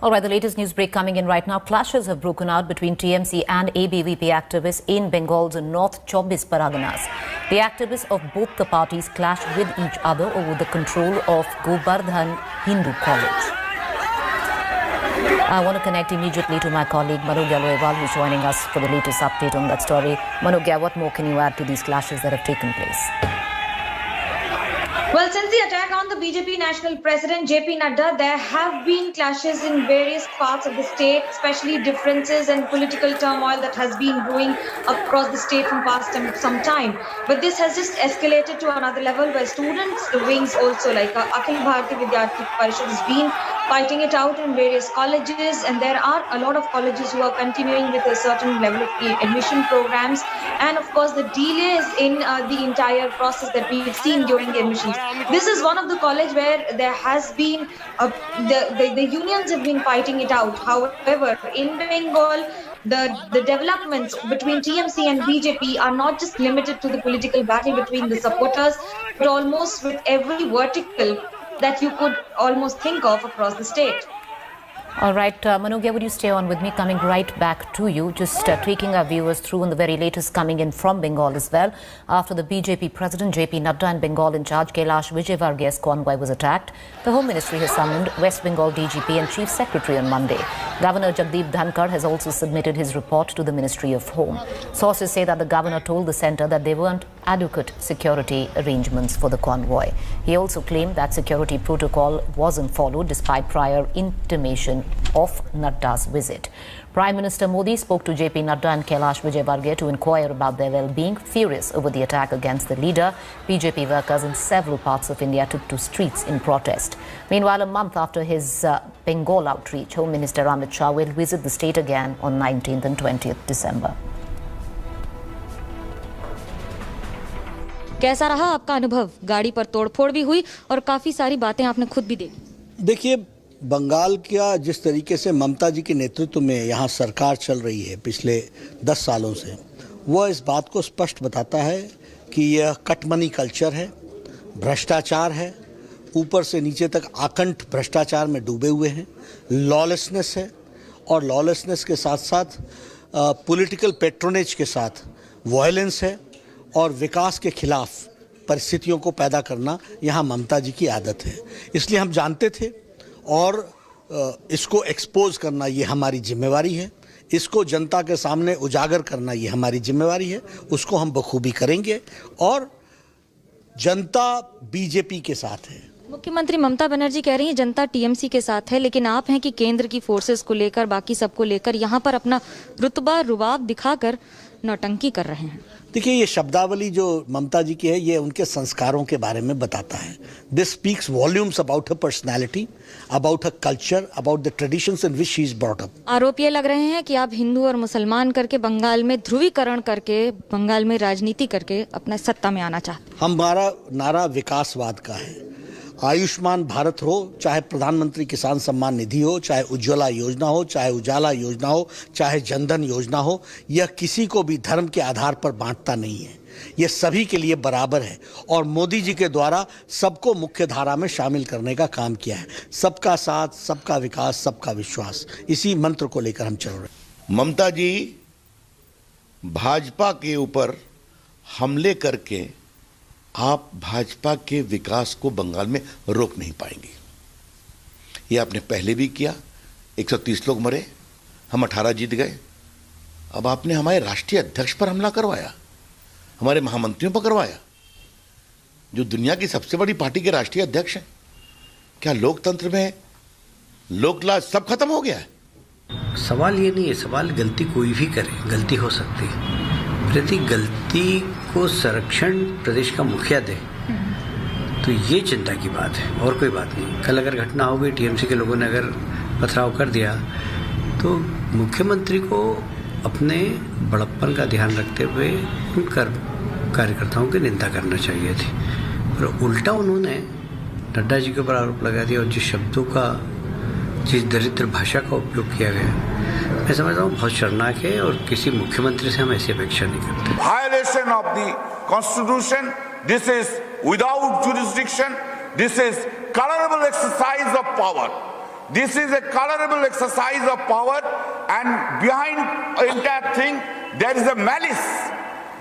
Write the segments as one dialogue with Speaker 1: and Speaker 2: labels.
Speaker 1: All right, the latest news break coming in right now. Clashes have broken out between TMC and ABVP activists in Bengal's North Chobis Parganas. The activists of both the parties clashed with each other over the control of Govardhan Hindu College. I want to connect immediately to my colleague Manogya Loewal, who's joining us for the latest update on that story. Manogya, what more can you add to these clashes that have taken place?
Speaker 2: Well, since the attack on the BJP national president JP Nadda, there have been clashes in various parts of the state, especially differences and political turmoil that has been brewing across the state from past some time. But this has just escalated to another level where students, the wings also like Akhil Bharatiya Vidyarthi Parishad has been fighting it out in various colleges, and there are a lot of colleges who are continuing with a certain level of admission programs, and of course the delays in the entire process that we've seen during the admissions. This is one of the college where there has been the unions have been fighting it out. However, in Bengal, the developments between TMC and BJP are not just limited to the political battle between the supporters, but almost with every vertical that you could almost think of across the state.
Speaker 1: All right, Manogya, would you stay on with me? Coming right back to you, just taking our viewers through on the very latest coming in from Bengal as well. After the BJP President JP Nadda and Bengal in charge Kailash Vijayvargiya's convoy was attacked, the Home Ministry has summoned West Bengal DGP and Chief Secretary on Monday. Governor Jagdeep Dhankar has also submitted his report to the Ministry of Home. Sources say that the governor told the centre that there weren't adequate security arrangements for the convoy. He also claimed that security protocol wasn't followed despite prior intimation of Nadda's visit. Prime Minister Modi spoke to JP Nadda and Kailash Vijayvargiya to inquire about their well-being. Furious over the attack against the leader, BJP workers in several parts of India took to streets in protest. Meanwhile, a month after his Bengal outreach, Home Minister Amit Shah will visit the state again on 19th and 20th December.
Speaker 3: कैसा रहा आपका अनुभव? गाड़ी पर तोड़फोड़ भी हुई और काफी सारी बातें आपने खुद भी देखी।
Speaker 4: देखिए, बंगाल का जिस तरीके से ममता जी के नेतृत्व में यहाँ सरकार चल रही है पिछले 10 सालों से, वह इस बात को स्पष्ट बताता है कि यह कटमनी कल्चर है, भ्रष्टाचार है, ऊपर से नीचे तक आकंठ भ्रष्टाचार में डूबे हुए हैं, लॉलेसनेस है, और लॉलेसनेस के साथ साथ पॉलिटिकल पेट्रोनेज के साथ वायलेंस है, और विकास के खिलाफ परिस्थितियों को पैदा करना यहाँ ममता जी की आदत है। इसलिए हम जानते थे, और इसको एक्सपोज करना ये हमारी जिम्मेवारी है, इसको जनता के सामने उजागर करना ये हमारी जिम्मेवारी है। उसको हम बखूबी करेंगे, और जनता बीजेपी के साथ है।
Speaker 3: मुख्यमंत्री ममता बनर्जी कह रही हैं जनता टीएमसी के साथ है, लेकिन आप हैं कि केंद्र की फोर्सेस को लेकर, बाकी सबको लेकर यहाँ पर अपना रुतबा रुबाब दिखाकर नौटंकी कर रहे हैं।
Speaker 4: देखिए, ये शब्दावली जो ममता जी की है, ये उनके संस्कारों के बारे में बताता है। This speaks volumes about her personality, about her culture, about the traditions in which she is brought up.
Speaker 3: आरोप ये लग रहे हैं कि आप हिंदू और मुसलमान करके बंगाल में ध्रुवीकरण करके, बंगाल में राजनीति करके अपना सत्ता में आना चाहते हैं।
Speaker 4: हमारा नारा विकासवाद का है। आयुष्मान भारत हो, चाहे प्रधानमंत्री किसान सम्मान निधि हो, चाहे उज्ज्वला योजना हो, चाहे उजाला योजना हो, चाहे जनधन योजना हो, यह किसी को भी धर्म के आधार पर बांटता नहीं है। यह सभी के लिए बराबर है, और मोदी जी के द्वारा सबको मुख्य धारा में शामिल करने का काम किया है। सबका साथ, सबका विकास, सबका विश्वास, इसी मंत्र को लेकर हम चल रहे हैं।
Speaker 5: ममता जी भाजपा के ऊपर हमले करके आप भाजपा के विकास को बंगाल में रोक नहीं पाएंगे। ये आपने पहले भी किया, 130 लोग मरे, हम 18 जीत गए। अब आपने हमारे राष्ट्रीय अध्यक्ष पर हमला करवाया, हमारे महामंत्रियों पर करवाया, जो दुनिया की सबसे बड़ी पार्टी के राष्ट्रीय अध्यक्ष हैं। क्या लोकतंत्र में लोकलाज सब खत्म हो गया है?
Speaker 6: सवाल ये नहीं है, सवाल गलती कोई भी करे, गलती हो सकती है। प्रति गलती को संरक्षण प्रदेश का मुखिया दे, तो ये चिंता की बात है, और कोई बात नहीं। कल अगर घटना हो गई, टीएमसी के लोगों ने अगर पथराव कर दिया, तो मुख्यमंत्री को अपने बड़प्पन का ध्यान रखते हुए उन कार्यकर्ताओं की निंदा करना चाहिए थी, पर उल्टा उन्होंने नड्डा जी के ऊपर आरोप लगा दिया, और जिस शब्दों का, जिस दरिद्र भाषा का उपयोग किया गया, मैं समझ रहा हूँ बहुत शर्मनाक है, और किसी मुख्यमंत्री से हम ऐसी अपेक्षा नहीं करते।
Speaker 7: Violation of the Constitution. This is without jurisdiction. This is colorable exercise of power. This is a colorable exercise of power, and behind the entire thing, there is a malice.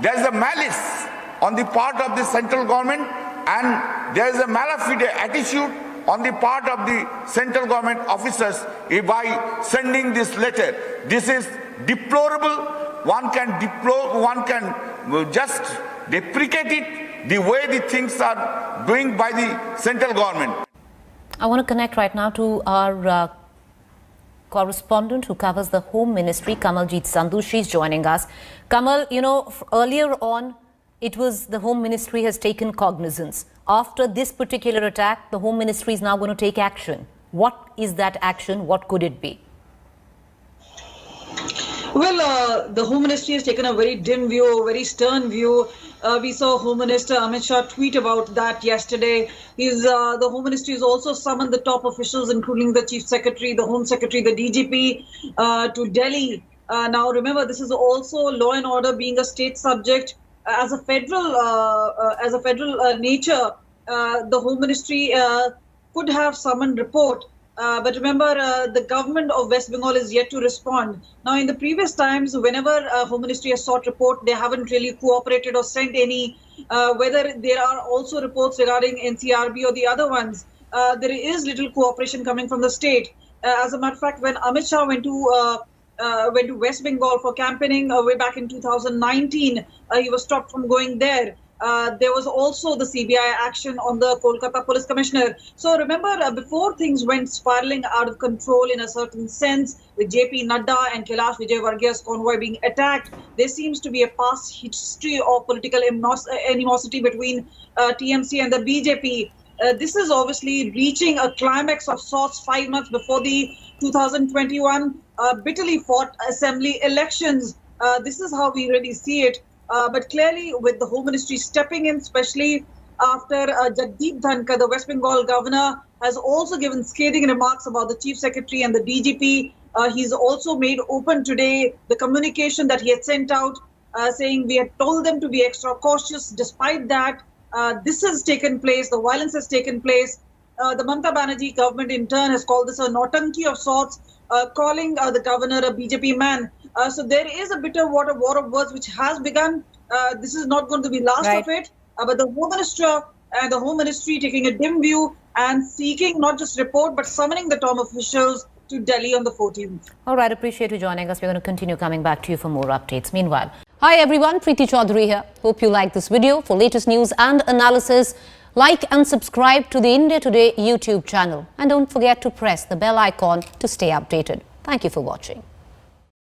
Speaker 7: There is a malice on the part of the central government, and there is a malafide attitude on the part of the central government officers by sending this letter. This is deplorable. One can just deprecate it, the way the things are doing by the central government.
Speaker 1: I want to connect right now to our correspondent who covers the Home Ministry, Kamaljeet Sandhu. She's joining us. Kamal, you know, earlier on, it was the Home Ministry has taken cognizance. After this particular attack, the Home Ministry is now going to take action. What is that action? What could it be?
Speaker 8: Well, the Home Ministry has taken a very dim view, very stern view. We saw Home Minister Amit Shah tweet about that yesterday. The Home Ministry has also summoned the top officials, including the Chief Secretary, the Home Secretary, the DGP, to Delhi. Now, remember, this is also law and order being a state subject. As a federal nature, the Home Ministry could have summoned report. But remember, the government of West Bengal is yet to respond. Now, in the previous times, whenever Home Ministry has sought report, they haven't really cooperated or sent any, whether there are also reports regarding NCRB or the other ones. There is little cooperation coming from the state. As a matter of fact, when Amit Shah went to West Bengal for campaigning way back in 2019, he was stopped from going there. There was also the CBI action on the Kolkata Police Commissioner. So remember, before things went spiraling out of control in a certain sense, with JP Nadda and Kailash Vijayvargiya's convoy being attacked, there seems to be a past history of political animosity between TMC and the BJP. This is obviously reaching a climax of sorts 5 months before the 2021 bitterly fought assembly elections. This is how we really see it. But clearly, with the Home Ministry stepping in, especially after Jagdeep Dhankar, the West Bengal governor, has also given scathing remarks about the Chief Secretary and the DGP. He's also made open today the communication that he had sent out, saying we had told them to be extra cautious. Despite that, this has taken place, the violence has taken place. The Mamata Banerjee government in turn has called this a nautanki of sorts, calling the governor a BJP man. So there is a bitter war of words which has begun. This is not going to be last of it. But the Home Minister and the Home Ministry taking a dim view and seeking not just report but summoning the top officials to Delhi on the 14th.
Speaker 1: All right, appreciate you joining us. We're going to continue coming back to you for more updates. Meanwhile, hi everyone, Preeti Chaudhary here. Hope you like this video. For latest news and analysis, like and subscribe to the India Today YouTube channel. And don't forget to press the bell icon to stay updated. Thank you for watching.